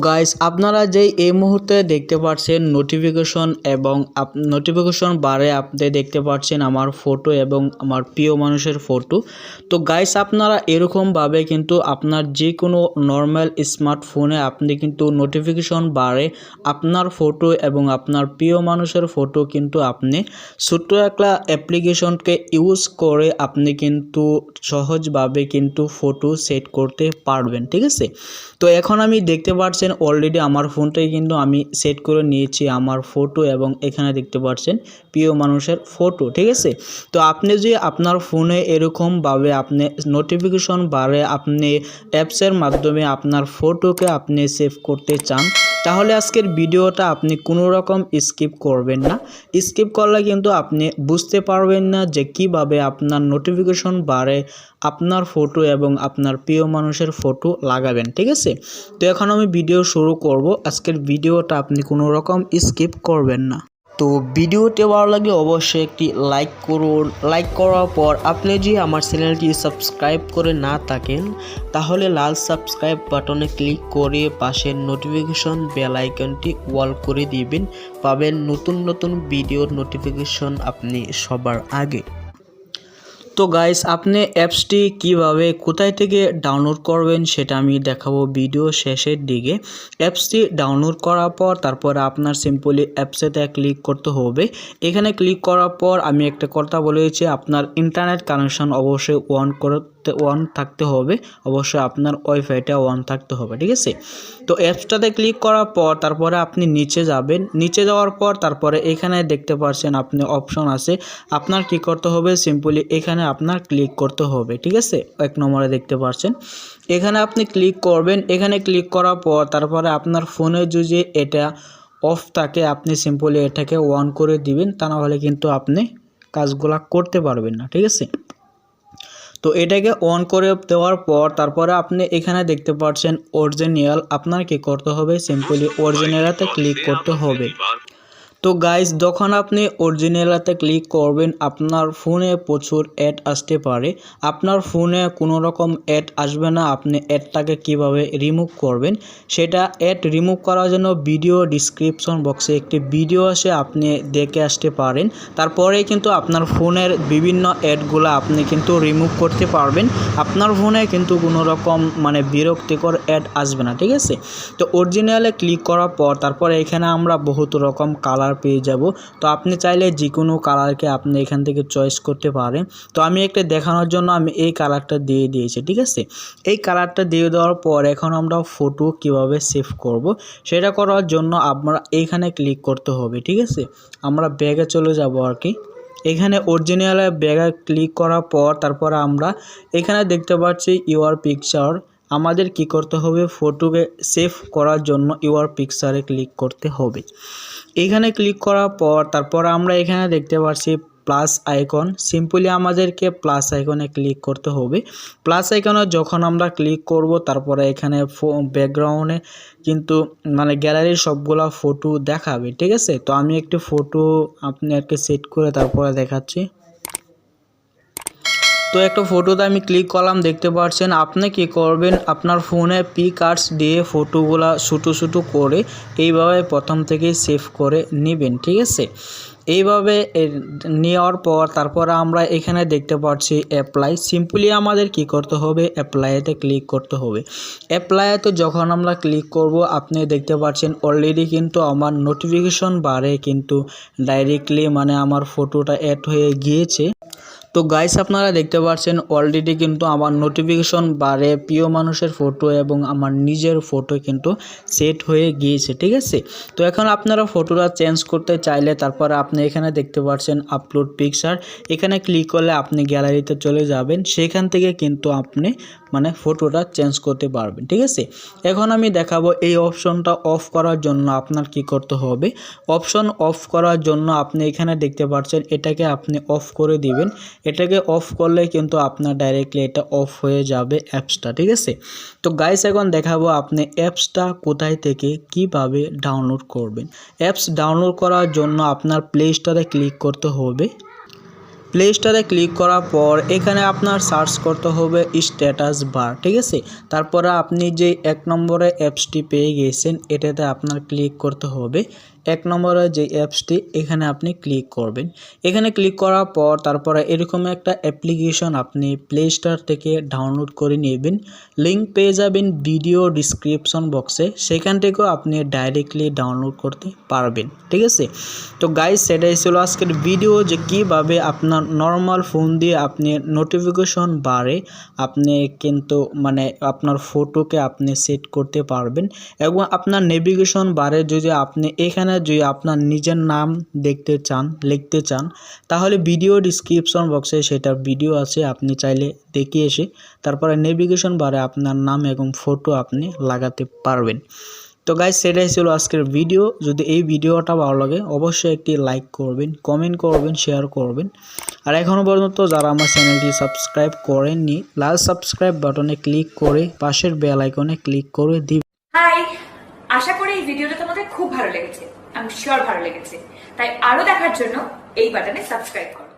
Guys আপনারা যে এই মুহূর্তে দেখতে পাচ্ছেন নোটিফিকেশন এবং নোটিফিকেশন বারে আপনি দেখতে পাচ্ছেন আমার ফটো এবং আমার প্রিয় মানুষের ফটো। তো গাইস আপনারা এরকম ভাবে কিন্তু আপনার যে কোনো নরমাল স্মার্টফোনে আপনি কিন্তু নোটিফিকেশন বারে আপনার ফটো এবং আপনার প্রিয় মানুষের ফটো কিন্তু আপনি ছোট্ট একটা অ্যাপ্লিকেশনকে ইউজ করে আপনি কিন্তু সহজভাবে কিন্তু ফটো সেট করতে পারবেন, ঠিক আছে। তো এখন আমি দেখতে পাচ্ছেন অলরেডি আমার ফোনটাই কিন্তু আমি সেট করে নিয়েছি আমার ফটো এবং এখানে দেখতে পাচ্ছেন প্রিয় মানুষের ফটো, ঠিক আছে। তো আপনি যদি আপনার ফোনে এরকমভাবে আপনি নোটিফিকেশন বারে আপনি অ্যাপসের মাধ্যমে আপনার ফটোকে আপনি সেভ করতে চান, তাহলে আজকের ভিডিওটা আপনি কোনো রকম স্কিপ করবেন না। স্কিপ করলে কিন্তু আপনি বুঝতে পারবেন না যে কিভাবে আপনার নোটিফিকেশন বারে আপনার ফটো এবং আপনার প্রিয় মানুষের ফটো লাগাবেন, ঠিক আছে। তো এখন আমি ভিডিও শুরু করব। আজকের ভিডিওটা আপনি কোনো রকম স্কিপ করবেন না। তো ভিডিওটি ভালো লাগলে অবশ্যই একটি লাইক করুন। লাইক করার পর আপনি যদি আমার চ্যানেলটি সাবস্ক্রাইব করে না থাকেন তাহলে লাল সাবস্ক্রাইব বাটনে ক্লিক করে পাশের নোটিফিকেশন বেল আইকনটি অল করে দিবেন, পাবেন নতুন নতুন ভিডিওর নোটিফিকেশন আপনি সবার আগে। তো গাইস আপনি অ্যাপসটি কিভাবে কোথায় থেকে ডাউনলোড করবেন সেটা আমি দেখাবো ভিডিও শেষের দিকে। অ্যাপসটি ডাউনলোড করার পর তারপরে আপনার সিম্পলি অ্যাপসেতে ক্লিক করতে হবে। এখানে ক্লিক করার পর আমি একটা কথা বলেছি, আপনার ইন্টারনেট কানেকশন অবশ্যই অন থাকতে হবে, অবশ্যই আপনার ওয়াইফাইটা অন থাকতে হবে, ঠিক আছে। তো অ্যাপসটাতে ক্লিক করার পর তারপরে আপনি নিচে যাবেন। নিচে যাওয়ার পর তারপরে এখানে দেখতে পাচ্ছেন আপনি অপশন আছে, আপনার কি করতে হবে সিম্পলি এখানে আপনার ক্লিক করতে হবে, ঠিক আছে। এক নম্বরে দেখতে পাচ্ছেন এখানে আপনি ক্লিক করবেন। এখানে ক্লিক করার পর তারপরে আপনার ফোনে যদি এটা অফ থাকে আপনি সিম্পলি এটাকে অন করে দিবেন, তা না হলে কিন্তু আপনি কাজগুলা করতে পারবেন না, ঠিক আছে। তো এটাকে অন করে দেওয়ার পর তারপরে আপনি এখানে দেখতে পাচ্ছেন অরিজিনাল, আপনার কি করতে হবে সিম্পলি অরিজিনালতে ক্লিক করতে হবে। তো গাইস যখন আপনি অরিজিনালতে ক্লিক করবেন আপনার ফোনে প্রচুর অ্যাড আসতে পারে, আপনার ফোনে কোনো রকম অ্যাড আসবে না। আপনি অ্যাডটাকে কিভাবে রিমুভ করবেন সেটা অ্যাড রিমুভ করার জন্য ভিডিও ডিসক্রিপশন বক্সে একটি ভিডিও আসে, আপনি দেখে আসতে পারেন। তারপরে কিন্তু আপনার ফোনের বিভিন্ন অ্যাডগুলো আপনি কিন্তু রিমুভ করতে পারবেন, আপনার ফোনে কিন্তু কোনো রকম বিরক্তিকর অ্যাড আসবে না, ঠিক আছে। তো অরিজিনালে ক্লিক করার পর তারপরে এখানে আমরা বহুত রকম কালার পেয়ে যাব। তো আপনি চাইলে যে কোনো কালারকে আপনি এখান থেকে চয়েস করতে পারেন। তো আমি একটা দেখানোর জন্য আমি এই কালারটা দিয়ে দিয়েছি, ঠিক আছে। এই কালারটা দিয়ে দেওয়ার পর এখন আমরা ফটো কিভাবে সেভ করব সেটা করার জন্য আমরা এইখানে ক্লিক করতে হবে, ঠিক আছে। আমরা ব্যাগে চলে যাব আর কি। এখানে অরিজিনালে ব্যাগে ক্লিক করার পর তারপর আমরা এখানে দেখতে পাচ্ছি ইউর পিকচার, আমাদের কি করতে হবে ফটোকে সেভ করার জন্য ইউর পিকচারে ক্লিক করতে হবে। এখানে ক্লিক করার পর তারপর আমরা এখানে দেখতে পাচ্ছি প্লাস আইকন, সিম্পলি আমাদেরকে প্লাস আইকনে ক্লিক করতে হবে। প্লাস আইকনে যখন আমরা ক্লিক করব তারপরে এখানে ব্যাকগ্রাউন্ডে কিন্তু গ্যালারির সবগুলা ফটো দেখাবে, ঠিক আছে। তো আমি একটি ফটো আপনাকে সেট করে তারপরে দেখাচ্ছি। তো একটা ফটোতে আমি ক্লিক করলাম, দেখতে পাচ্ছেন আপনি কি করবেন আপনার ফোনে পিক আর্টস দিয়ে ফটোগুলা ছোটো ছোটো করে এইভাবে প্রথম থেকে সেভ করে নেবেন, ঠিক আছে। এইভাবে নেওয়ার পর তারপরে আমরা এখানে দেখতে পাচ্ছি অ্যাপ্লাই, সিম্পলি আমাদের কি করতে হবে অ্যাপ্লাইতে ক্লিক করতে হবে। অ্যাপ্লাইতে যখন আমরা ক্লিক করব আপনি দেখতে পাচ্ছেন অলরেডি কিন্তু আমার নোটিফিকেশন বারে কিন্তু ডাইরেক্টলি আমার ফটোটা অ্যাড হয়ে গিয়েছে। তো গাইস আপনারা দেখতে পাচ্ছেন অলরেডি কিন্তু আমার নোটিফিকেশন বারে প্রিয় মানুষের ফটো এবং আমার নিজের ফটো কিন্তু সেট হয়ে গিয়েছে, ঠিক আছে। তো এখন আপনারা ফটোটা চেঞ্জ করতে চাইলে তারপরে আপনি এখানে দেখতে পাচ্ছেন আপলোড পিকচার, এখানে ক্লিক করলে আপনি গ্যালারিতে চলে যাবেন, সেখান থেকে কিন্তু আপনি ফটোটা চেঞ্জ করতে পারবেন, ঠিক আছে। এখন আমি দেখাবো এই অপশনটা অফ করার জন্য আপনার কি করতে হবে। অপশন অফ করার জন্য আপনি এখানে দেখতে পাচ্ছেন এটাকে আপনি অফ করে দিবেন। এটাকে অফ করলে কিন্তু আপনার ডাইরেক্টলি এটা অফ হয়ে যাবে অ্যাপসটা, ঠিক আছে। তো গাইস এখন দেখাবো আপনি অ্যাপসটা কোথায় থেকে কিভাবে ডাউনলোড করবেন। অ্যাপস ডাউনলোড করার জন্য আপনার প্লে স্টোরে ক্লিক করতে হবে। প্লে স্টোরে ক্লিক করার পর এখানে আপনার সার্চ করতে হবে স্ট্যাটাস বার, ঠিক আছে। তারপরে আপনি যে 1 নম্বরে অ্যাপসটি পেয়ে গেছেন এটাতে আপনার ক্লিক করতে হবে। 1 নম্বরে যে অ্যাপসটি এখানে আপনি ক্লিক করবেন। এখানে ক্লিক করার পর তারপরে এরকম একটা অ্যাপ্লিকেশন আপনি প্লে স্টোর থেকে ডাউনলোড করে নেবেন। লিঙ্ক পেয়ে যাবেন ভিডিও ডিসক্রিপশন বক্সে, সেখান থেকেও আপনি ডাইরেক্টলি ডাউনলোড করতে পারবেন, ঠিক আছে। তো গাইস সেটাই ছিল আজকের ভিডিও, যে কিভাবে আপনার নর্মাল ফোন দিয়ে আপনি নোটিফিকেশন বারে আপনি কিন্তু মানে আপনার ফটোকে আপনি সেট করতে পারবেন। এবং আপনার নেভিগেশন বারে যদি আপনি এখানে যদি আপনার নিজের নাম দেখতে চান, লিখতে চান, তাহলে ভিডিও ডিসক্রিপশন বক্সে সেটার ভিডিও আছে, আপনি চাইলে দেখে এসে তারপরে নেভিগেশন বারে আপনার নাম এবং ফটো আপনি লাগাতে পারবেন। তো গাইস সেটাই ছিল আজকের ভিডিও। যদি এই ভিডিওটা ভালো লাগে অবশ্যই একটি লাইক করবেন, কমেন্ট করবেন, শেয়ার করবেন। আর এখনও পর্যন্ত যারা আমার চ্যানেলটি সাবস্ক্রাইব করেননি, লাল সাবস্ক্রাইব বাটনে ক্লিক করে পাশের বেল আইকনে ক্লিক করে দিন। হাই, আশা করি এই ভিডিওটা তোমাদের খুব ভালো লেগেছে। আমি শিওর ভালো লেগেছে, তাই আরো দেখার জন্য এই বাটনে সাবস্ক্রাইব করো।